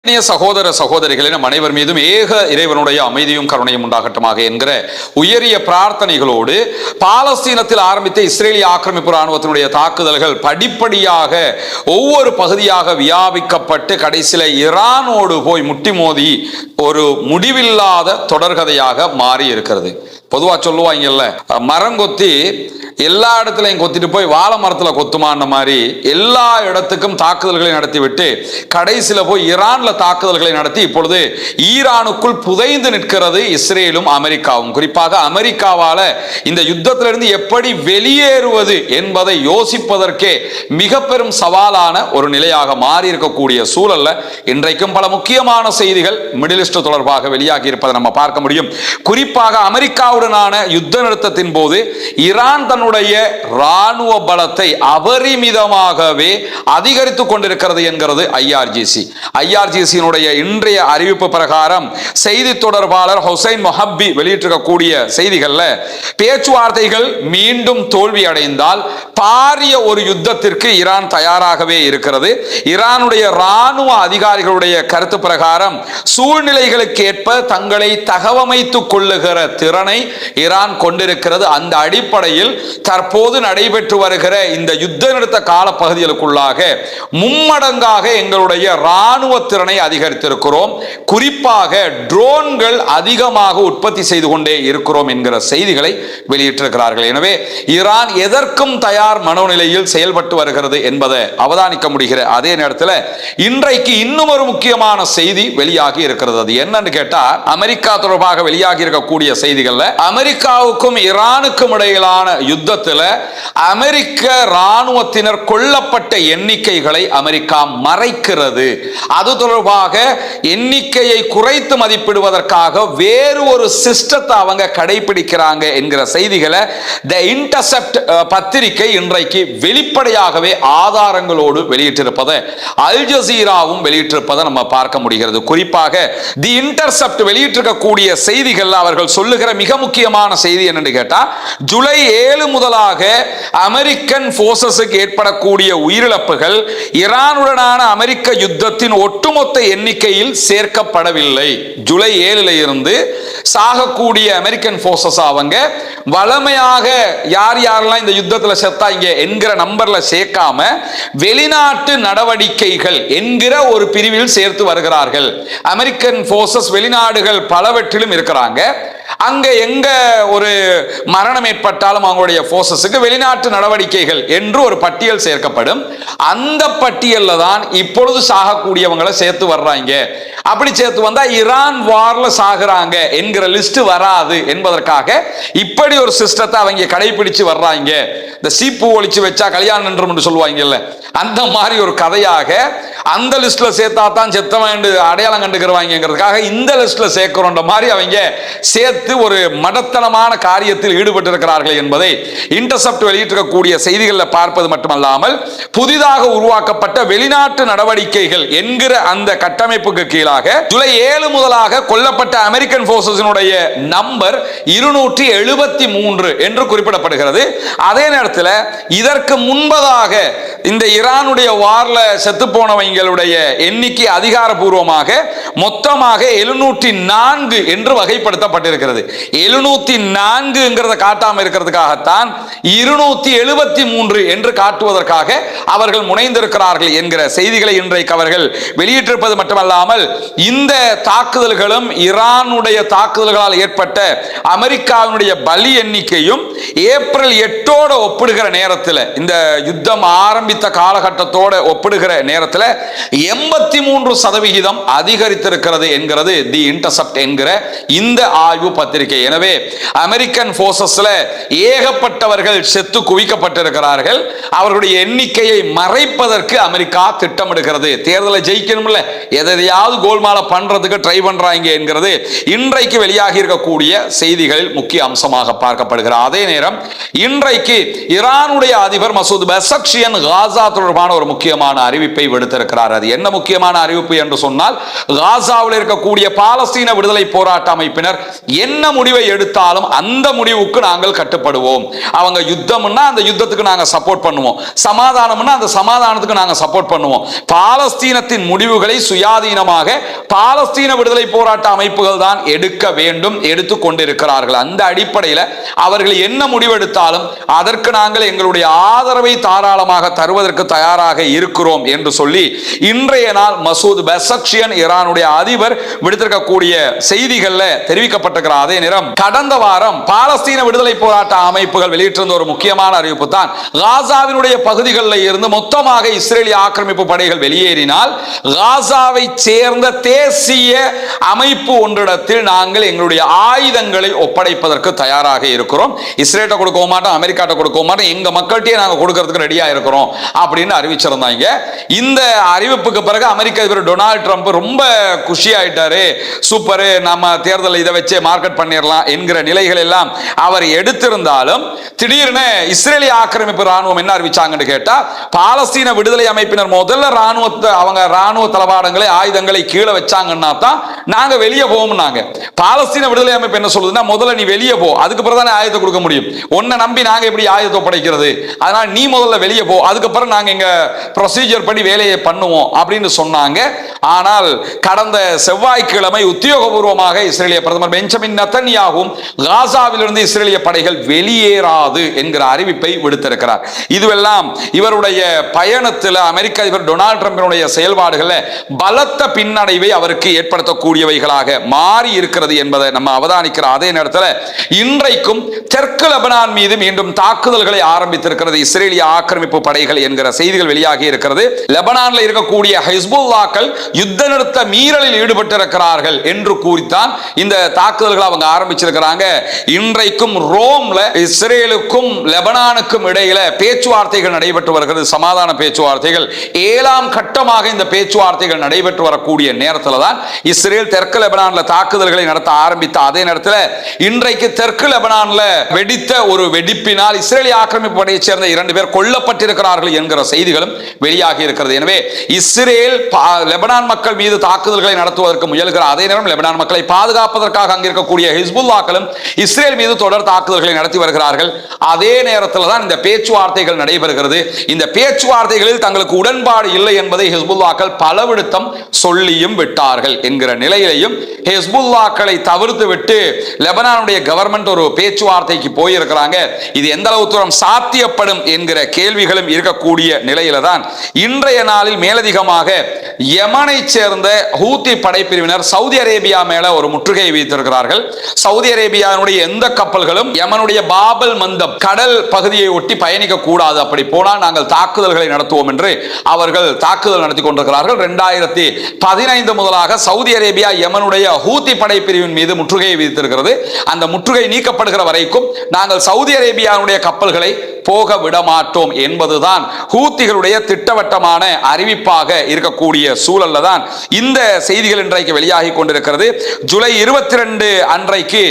சகோதர சகோதரிகளே, நம் அனைவர் மீதும் ஏக இறைவனுடைய அமைதியும் கருணையும் உண்டாகட்டுமாக என்கிற உயரிய பிரார்த்தனைகளோடு பாலஸ்தீனத்தில் ஆரம்பித்த இஸ்ரேலிய ஆக்கிரமிப்பு ராணுவத்தினுடைய தாக்குதல்கள் படிப்படியாக ஒவ்வொரு பகுதியாக வியாபிக்கப்பட்டு கடைசியில ஈரானோடு போய் முட்டி மோதி ஒரு முடிவில்லாத தொடர்கதையாக மாறி இருக்கிறது. பொதுவா சொல்லுவாங்கல்ல, மரங்கொத்தி எல்லா இடத்துலையும் கொத்திட்டு போய் வாழை மரத்துல கொத்துமான மாதிரி எல்லா இடத்துக்கும் தாக்குதல்களை நடத்திவிட்டு கடைசியில போய் ஈரான்ல தாக்குதல்களை நடத்தி இப்பொழுது ஈரானுக்குள் புதைந்து நிற்கிறது இஸ்ரேலும் அமெரிக்காவும். குறிப்பாக அமெரிக்காவால இந்த யுத்தத்திலிருந்து எப்படி வெளியேறுவது என்பதை யோசிப்பதற்கே மிக பெரும் சவாலான ஒரு நிலையாக மாறி இருக்கக்கூடிய சூழல்ல இன்றைக்கும் பல முக்கியமான செய்திகள் மிடில் ஈஸ்ட் தொடர்பாக வெளியாகி இருப்பதை நம்ம பார்க்க முடியும். குறிப்பாக அமெரிக்காவுடனான யுத்த நிறுத்தத்தின் போது ஈரான் தன்னுடைய ராணுவ பலத்தை அபரிமிதமாகவே அதிகரித்துக் கொண்டிருக்கிறது என்கிறது ஐஆர்ஜிசியினுடைய இன்றைய அறிவிப்பு பிரகாரம் செய்தி தொடர்பாளர் ஹுசைன் மொஹப்பி வெளியிட்டிருக்கக்கூடிய செய்திகள்ல, பேச்சுவார்த்தைகள் மீண்டும் தோல்வி அடைந்தால் பாரிய ஒரு யுத்தத்திற்கு ஈரான் தயாராகவே இருக்கிறது. ஈரானுடைய ராணுவ அதிகாரிகளுடைய கருத்து பிரகாரம் சூழ்நிலைகளுக்கு ஏற்ப தங்களை தகவமைத்துக் கொள்ளுகிற திறனை ஈரான் கொண்டிருக்கிறது. அந்த அடிப்படையில் தற்போது நடைபெற்று வருகிற இந்த யுத்த நிறுத்த கால பகுதிகளுக்குள்ளாக மும்மடங்காக எங்களுடைய ராணுவ திறனை அதிகரித்திருக்கிறோம், குறிப்பாக ட்ரோன்கள் அதிகமாக உற்பத்தி செய்து கொண்டே இருக்கிறோம் என்கிற செய்திகளை வெளியிட்டிருக்கிறார்கள். எனவே ஈரான் எதற்கும் தயார் மனோநிலையில் செயல்பட்டு வருகிறது என்பதை அவதானிக்க முடிகிற அதே நேரத்தில் இன்றைக்கு இன்னும் ஒரு முக்கியமான செய்தி வெளியாகி இருக்கிறது. அது என்னன்னு கேட்டா, அமெரிக்கா தொடர்பாக வெளியாகி இருக்கக்கூடிய செய்திகள்ல அமெரிக்காவுக்கும் ஈரானுக்கும் இடையிலான யுத்தத்தில் அமெரிக்க ராணுவத்தினர் கொல்லப்பட்ட எண்ணிக்கைகளை அமெரிக்கா மறைக்கிறது. அது தொடர்பாக எண்ணிக்கையை குறைத்து மதிப்பிடுவதற்காக வேறு ஒரு சிஸ்டத்தை அவங்க கடைபிடிக்கிறாங்க என்கிற செய்திகளை தி இன்டர்செப்ட் பத்திரிகை இன்றைக்கு வெளிப்படையாகவே ஆதாரங்களோடு வெளியிட்டிருப்பதை அல் ஜசீராவும் வெளியிட்டிருப்பதை நம்ம பார்க்க முடிகிறது. குறிப்பாக தி இன்டர்செப்ட் வெளியிட்டிருக்கக்கூடிய செய்திகள் அவர்கள் சொல்லுகிற மிக முக்கியமான செய்தி என்னன்னு கேட்டா, ஜூலை 7 முதலாக அமெரிக்கன் போர்சஸுக்கு ஏற்படக்கூடிய உயிரிழப்புகள் ஈரானுடனான அமெரிக்க யுத்தத்தின் ஒட்டுமொத்த எண்ணிக்கையில் சேர்க்கப்படவில்லை. ஜூலை 7 இருந்து சாகக்கூடிய அமெரிக்கன் போர்சஸ் அவங்க வளமையாக யார் யாரெல்லாம் இந்த யுத்தத்தில் செத்தாங்க என்கிற நம்பர்ல சேர்க்காம வெளிநாட்டு நடவடிக்கைகள் என்கிற ஒரு பிரிவில் சேர்த்து வருகிறார்கள். அமெரிக்கன் போர்சஸ் வெளிநாடுகள் பலவற்றிலும் இருக்கிறாங்க. அங்க எங்க ஒரு மரணம் ஏற்பட்டாலும் அவங்களுடைய போர்சஸுக்கு வெளிநாட்டு நடவடிக்கைகள் என்று ஒரு பட்டியல் சேர்க்கப்படும். அந்த பட்டியல்ல தான் இப்பொழுது சாகக்கூடியவங்களை சேர்த்து வர்றாங்க. அப்படி சேர்த்து வந்தா ஈரான் வார்ல சாகுறாங்க என்கிற லிஸ்ட் வராது என்பதற்காக இப்படி ஒரு சிஸ்டத்தை அவங்க கடைபிடிச்சு வர்றாங்க. இந்த சீப்பு ஒழிச்சு வச்சா கல்யாணம் நின்றும் என்று சொல்லுவாங்கல்ல, அந்த மாதிரி ஒரு கதையாக அந்த லிஸ்ட்ல சேர்த்தா தான் செத்தவன் அடையாளம் கண்டுக்கிறவாங்கிறதுக்காக இந்த லிஸ்ட்ல சேர்க்கிறோன்ற மாதிரி அவங்க சேர்த்து ஒரு மடத்தனமான காரியத்தில் ஈடுபட்டு இருக்கிறார்கள் என்பதை இன்டர்செப்ட் வெளியிட்டிருக்கக்கூடிய செய்திகளில் பார்ப்பது மட்டுமல்லாமல், புதிதாக உருவாக்கப்பட்ட வெளிநாட்டு நடவடிக்கைகள் என்கிற அந்த கட்டமைப்புக்கு கீழாக ஜூலை 7 முதலாக கொல்லப்பட்ட அமெரிக்கன் போர்சஸினுடைய நம்பர் 273 என்று குறிப்பிடப்படுகிறது. அதே நேரத்தில் இதற்கு முன்பதாக இந்த ஈரானுடைய வார்ல செத்து போனவங்களுடைய எண்ணிக்கை அதிகாரப்பூர்வமாக மொத்தமாக 704 என்று வகைப்படுத்தப்பட்டிருக்கிறது. 704 காட்டாம இருக்கிறதுக்காகத்தான் 273 என்று காட்டுவதற்காக அவர்கள் முனைந்திருக்கிறார்கள் என்கிற செய்திகளை இன்றைக்கு அவர்கள் வெளியிட்டிருப்பது மட்டுமல்லாமல், இந்த தாக்குதல்களும் ஈரானுடைய தாக்குதல்களால் ஏற்பட்ட அமெரிக்காவினுடைய பலி எண்ணிக்கையும் ஏப்ரல் 8 ஒப்பிடுகிற நேரத்தில், இந்த யுத்தம் ஆரம்பித்த காலகட்டத்தோடு ஒப்பிடுகிற நேரத்தில் 83% அதிகரித்திருக்கிறது என்கிறது தி இன்டர்செப்ட் என்கிற இந்த ஆய்வு பத்திரிகை. எனவே அமெரிக்கன் போர்சஸ்ல ஏகப்பட்டவர்கள் செத்து குவிக்கப்பட்டிருக்கிறார்கள். அவர்களுடைய எண்ணிக்கையை மறைப்பதற்கு அமெரிக்கா திட்டமிடுகிறது. தேர்தலை ஜெயிக்கணும்ல, எதையாவது கோல்மால பண்றதுக்கு ட்ரை பண்றாங்க என்கிறது இன்றைக்கு வெளியாகி இருக்கக்கூடிய செய்திகளில் முக்கிய அம்சமாக பார்க்கப்படுகிறது. அதே நேரம் இன்றைக்கு ஈரானுடைய அதிபர் மசூத் பெசக்ஷியன் காசா தொடர்பான ஒரு முக்கியமான அறிவிப்பை விடுத்திருக்கிறார். அது என்ன முக்கியமான அறிவிப்பு என்று சொன்னால், காசாவில் இருக்கக்கூடிய பாலஸ்தீன விடுதலை போராட்ட அமைப்பினர் என்ன முடிவை எடுத்தாலும் அந்த முடிவுக்கு நாங்கள் கட்டுப்படுவோம். அவங்க யுத்தம்னா அந்த யுத்தத்துக்கு நாங்கள் சப்போர்ட் பண்ணுவோம், சமாதானம்னா அந்த சமாதானத்துக்கு நாங்கள் சப்போர்ட் பண்ணுவோம். பாலஸ்தீனத்தின் முடிவுகளை சுயாதீனமாக பாலஸ்தீன விடுதலை போராட்ட அமைப்புகள் தான் எடுக்க வேண்டும், எடுத்துக் கொண்டிருக்கிறார்கள். அந்த அடிப்படையில் அவர்கள் என்ன முடிவெடுத்தாலும் அதற்கு நாங்கள் எங்களுடைய ஆதரவை தாராளமாக தருவதற்கு தயாராக இருக்கிறோம் என்று சொல்லி இன்றைய நாள் மசூத் பெசக்ஷியன் ஈரானுடைய அதிபர் விடுத்திருக்கக்கூடிய செய்திகள்ல தெரிவிக்கப்பட்டிருக்கிற அதே நேரம் கடந்த வாரம் பாலஸ்தீன விடுதலை போராட்ட அமைப்புகள் வெளியிட்டிருந்த ஒரு முக்கியமான அறிவிப்பு தான், காசாவினுடைய பகுதிகளில் இருந்து மொத்தமாக இஸ்ரேலிய ஆக்கிரமிப்பு படைகள் வெளியேறினால் காசாவை சேர்ந்த தேசிய அமைப்பு ஒன்றிடத்தில் நாங்கள் எங்களுடைய ஆயுதங்களை ஒப்படைப்பதற்கு தயாராக இருக்கிறோம். இஸ்ரேலை கொடுக்க மாட்டோம், அமெரிக்காட்ட கொடுக்க மாட்டோம், எங்க மக்கள்கிட்டயே நாங்கள் கொடுக்கிறதுக்கு ரெடியா இருக்கிறோம் அப்படின்னு அறிவிச்சிருந்தாங்க. இந்த அறிவிப்புக்கு பிறகு அமெரிக்க அதிபர் டொனால்ட் ட்ரம்ப் ரொம்ப குஷி ஆயிட்டாரு. சூப்பர், நம்ம தேர்தல் இதை வச்சு மார்க்கெட் பண்ணிடலாம் என்கிற நிலைகள் எல்லாம் அவர் எடுத்திருந்தாலும் திடீர்னு இஸ்ரேலிய ஆக்கிரமிப்பு ராணுவம் என்ன அறிவிச்சாங்கன்னு கேட்டா, பாலஸ்தீன விடுதலை அமைப்பினர் முதல்ல ராணுவத்தை அவங்க ராணுவ தளவாடங்களை ஆயுதங்களை கீழே வச்சாங்கன்னா தான் நாங்க வெளியே போவோம்னாங்க. பாலஸ்தீன விடுதலை அமைப்பு என்ன சொல்லுதுன்னா, முதல்ல நீ வெளியே போ, அதுக்கு பிறகு தான் ஆயுதத்தை கொடுக்க முடியும், உன்னை நம்பி நாங்க எப்படி ஆயுதத்தை ஒப்படைக்கிறது, அதனால நீ முதல்ல வெளியே போ, அதுக்கப்புறம் நாங்க எங்க ப்ரொசீஜர் படி வேலையை பண்ணுவோம் அப்படின்னு சொன்னாங்க. ஆனால் கடந்த செவ்வாய்க்கிழமை உத்தியோகபூர்வமாக இஸ்ரேலிய பிரதமர் பெஞ்சமின் நெதன்யாகும் காசாவிலிருந்து இஸ்ரேலிய படைகள் வெளியேறாது என்கிற அறிவிப்பை விடுத்திருக்கிறார். இதுவெல்லாம் இவருடைய பயணத்தில் அமெரிக்க அதிபர் டொனால்ட் ட்ரம்பினுடைய செயல்பாடுகளில் பலத்த பின்னடைவை அவருக்கு ஏற்படுத்தக்கூடியவைகளாக மாறி இருக்கிறது என்பதை நம்ம அவதானிக்கிற அதே நேரத்தில் இன்றைக்கும் தெற்கு லெபனான் மீது மீண்டும் தாக்குதல்களை ஆரம்பித்திருக்கிறது இஸ்ரேலிய ஆக்கிரமிப்பு படைகள் என்கிற செய்திகள் வெளியாகி இருக்கிறது. லெபனானில் இருக்கக்கூடிய ஹிஸ்புல்லாக்கள் யுத்த நிறுத்த மீறலில் ஈடுபட்டிருக்கிறார்கள் என்று கூறித்தான் இந்த தாக்குதல்களை அவங்க ஆரம்பிச்சிருக்கிறாங்க. இன்றைக்கும் ரோம்ல இஸ்ரேலுக்கும் லெபனானுக்கும் இடையில பேச்சுவார்த்தைகள் நடைபெற்று வருகிறது, சமாதான பேச்சுவார்த்தைகள். 7ஆம் கட்டமாக இந்த பேச்சுவார்த்தைகள் நடைபெற்று வரக்கூடிய நேரத்தில் தான் இஸ்ரேல் தெற்கு லெபனான்ல தாக்குதல்களை நடத்த ஆரம்பித்த அதே நேரத்தில் இன்றைக்கு தெற்கு லெபனான்ல வெடித்த ஒரு வெடிப்பினால் இஸ்ரேலிய ஆக்கிரமிப்பு படையைச் சேர்ந்த 2 பேர் கொல்லப்பட்டிருக்கிறார்கள் என்கிற செய்திகளும் வெளியாகி இருக்கிறது. எனவே இஸ்ரேல் லெபனான் மக்கள் மீது தாக்குதல்களை நடத்துவதற்கு முயல்கிற அதே நேரம் லெபனான் மக்களை பாதுகாப்பதற்காக அங்கே இருக்கக்கூடிய ஹிஸ்புல்லாக்களும் இஸ்ரேல் மீது தொடர் தாக்குதல்களை நடத்தி வருகிறார்கள். அதே நேரத்தில் தான் இந்த பேச்சுவார்த்தைகள் நடைபெறுகிறது. இந்த பேச்சுவார்த்தைகளில் தங்களுக்கு உடன்பாடு இல்லை என்பதை ஹிஸ்புல்லாக்கள் பலவிடுத்தம் சொல்லியும் விட்டார்கள் என்கிற நிலையிலையும் ஹிஸ்புல்லாக்களை தவிர்த்து விட்டு லெபனானுடைய கவர்மெண்ட் ஒரு பேச்சுவார்த்தைக்கு போயிருக்கிறாங்க. இது எந்த அளவு தூரம் சாத்தியப்படும் என்கிற கேள்விகளும் இருக்கக்கூடிய நிலையில தான் இன்றைய நாளில் மேலதிகமாக யமனை சேர்ந்த ஹூத்தி படைப்பிரிவினர் சவுதி அரேபியா மேல ஒரு முற்றுகை வைத்திருக்கிறார்கள். சவுதி அரேபியாவுடைய எந்த கப்பல்களும் யமனுடைய பாபல் மந்தப் கடல் பகுதியை ஒட்டி பயணிக்க கூடாது, அப்படி போனால் நாங்கள் தாக்குதல்களை நடத்துவோம் என்று அவர்கள் தாக்குதல் நடத்தி கொண்டிருக்கிறார்கள். 2015 முதலாக சவுதி அரேபியா யமனுடைய ஹூத்தி படைப்பிரிவின் மீது முற்றுகையை விதித்திருக்கிறது. அந்த முற்றுகை நீக்கப்படுகிற வரைக்கும் நாங்கள் சவுதி அரேபியாவுடைய கப்பல்களை போக விட மாட்டோம் என்பதுதான் ஹூத்திகளுடைய திட்டவட்டமான அறிவிப்பாக இருக்கக்கூடிய சூழல்ல தான் இந்த செய்திகள் இன்றைக்கு வெளியாகி கொண்டிருக்கிறது. ஜூலை 22 அன்றைக்கு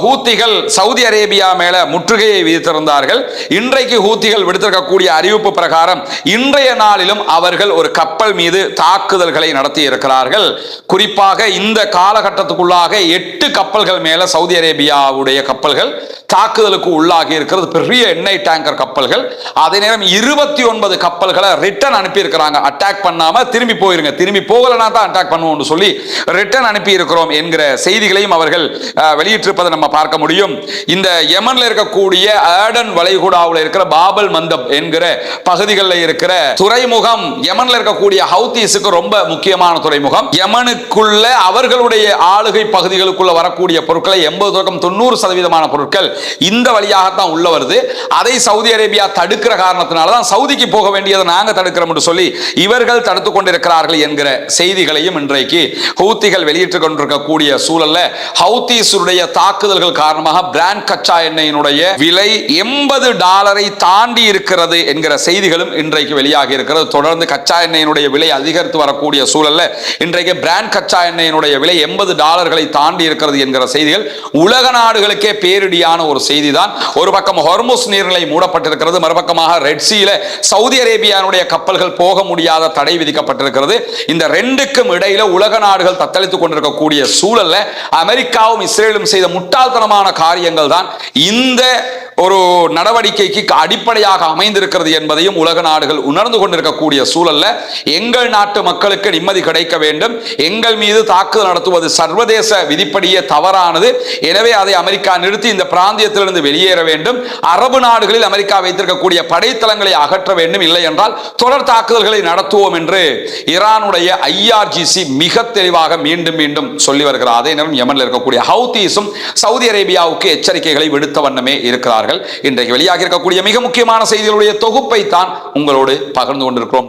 ஹூத்திகள் சவுதி அரேபியா மேல முற்றுகையை விதித்திருந்தார்கள். இன்றைக்கு ஹூத்திகள் விடுத்திருக்கக்கூடிய அறிவிப்பு பிரகாரம் இன்றைய நாளிலும் அவர்கள் ஒரு கப்பல் மீது தாக்குதல்களை நடத்தி இருக்கிறார்கள். குறிப்பாக இந்த காலகட்டத்துக்குள்ளாக 8 கப்பல்கள் மேல சவுதி அரேபியாவுடைய கப்பல்கள் தாக்குதலுக்கு உள்ளாகி இருக்கிறது. பெரிய எண்ணெய் டேங்கர் கப்பல்கள். அதே நேரம் 29 கப்பல்களை ரிட்டர்ன் அனுப்பி இருக்கிறாங்க. அட்டாக் பண்ணாம திரும்பி போயிருங்க, திரும்பி போகலனா தான் அட்டாக் பண்ணுவோம் சொல்லி ரிட்டர்ன் அனுப்பி இருக்கிறோம் என்கிற செய்திகளையும் அவர்கள் வெளியிட்டிருப்பதை நம்ம பார்க்க முடியும். இந்த யமன்ல இருக்கக்கூடிய ஏடன் வளைகுடாவில் இருக்கிற பாபல் மந்தப் என்கிற பகுதிகளில் இருக்கிற துறைமுகம் யமன்ல இருக்கக்கூடிய ஹவுதீஸுக்கு ரொம்ப முக்கியமான துறைமுகம். யமனுக்குள்ள அவர்களுடைய ஆளுகை பகுதிகளுக்குள்ள வரக்கூடிய பொருட்களை 80-90% பொருட்கள் இந்த வழியாகத்தான் உள்ள வருது. அதை சவுதி அரேபியா தடுக்கிற காரணத்தினால தான் சவுதிக்கு போக வேண்டியதை நாங்க தடுக்கிறோம் என்று சொல்லி இவர்கள் தடுத்துக் கொண்டிருக்கிறார்கள் என்கிற செய்திகளையும் இன்றைக்கு ஹவுத்திகள் வெளியிட்டுக் கொண்டிருக்கக்கூடிய சூழல்ல ஹவுதீஸுடைய தாக்குதல்கள் காரணமாக பிராண்ட் கச்சா எண்ணெயினுடைய விலை $80 தாண்டி இருக்கிறது என்கிற செய்திகளும் இன்றைக்கு வெளியாகி இருக்கிறது. தொடர்ந்து கச்சா எண்ணெயினுடைய விலை அதிகரித்து வரக்கூடிய சூழல்ல இன்றைக்கு பிராண்ட் கச்சா எண்ணெயினுடைய விலை $80 தாண்டி இருக்கிறது என்கிற செய்திகள் உலக நாடுகளுக்கே பேரிடியான ஒரு செய்தி தான். ஒரு பக்கம் ஹொர்முஸ் நீர்நிலை மூட மூடப்பட்டிருக்கிறது. மறுபக்கமாக ரெட் சீல சவுதி அரேபியாவுடைய கப்பல்கள் போக முடியாத தடை விதிக்கப்பட்டிருக்கிறது. இந்த ரெண்டுக்கும் இடையில உலக நாடுகள் தத்தளித்துக் கொண்டிருக்கக்கூடிய சூழல்ல அமெரிக்காவும் இஸ்ரேலும் செய்த முட்டாள்தனமான காரியங்கள் தான் இந்த ஒரு நடவடிக்கைக்கு அடிப்படையாக அமைந்திருக்கிறது என்பதையும் உலக நாடுகள் உணர்ந்து கொண்டிருக்கக்கூடிய சூழல்ல எங்கள் நாட்டு மக்களுக்கு நிம்மதி கிடைக்க வேண்டும், எங்கள் மீது தாக்குதல் நடத்துவது சர்வதேச விதிப்படியே தவறானது, எனவே அதை அமெரிக்கா நிறுத்தி இந்த பிராந்தியத்திலிருந்து வெளியேற வேண்டும், அரபு நாடுகளில் அமெரிக்கா வைத்திருக்கக்கூடிய படைத்தளங்களை அகற்ற வேண்டும், இல்லை என்றால் தொடர் தாக்குதல்களை நடத்துவோம் என்று ஈரானுடைய IRGC மிக தெளிவாக மீண்டும் மீண்டும் சொல்லி வருகிறார். அதே நேரம் யமனில் இருக்கக்கூடிய ஹவுதீஸும் சவுதி அரேபியாவுக்கு எச்சரிக்கைகளை விடுத்த வண்ணமே இருக்கிறார்கள். இன்றைக்கு வெளியாக இருக்கக்கூடிய மிக முக்கியமான செய்திகளுடைய தொகுப்பை தான் உங்களோடு பகிர்ந்து கொண்டிருக்கிறோம்.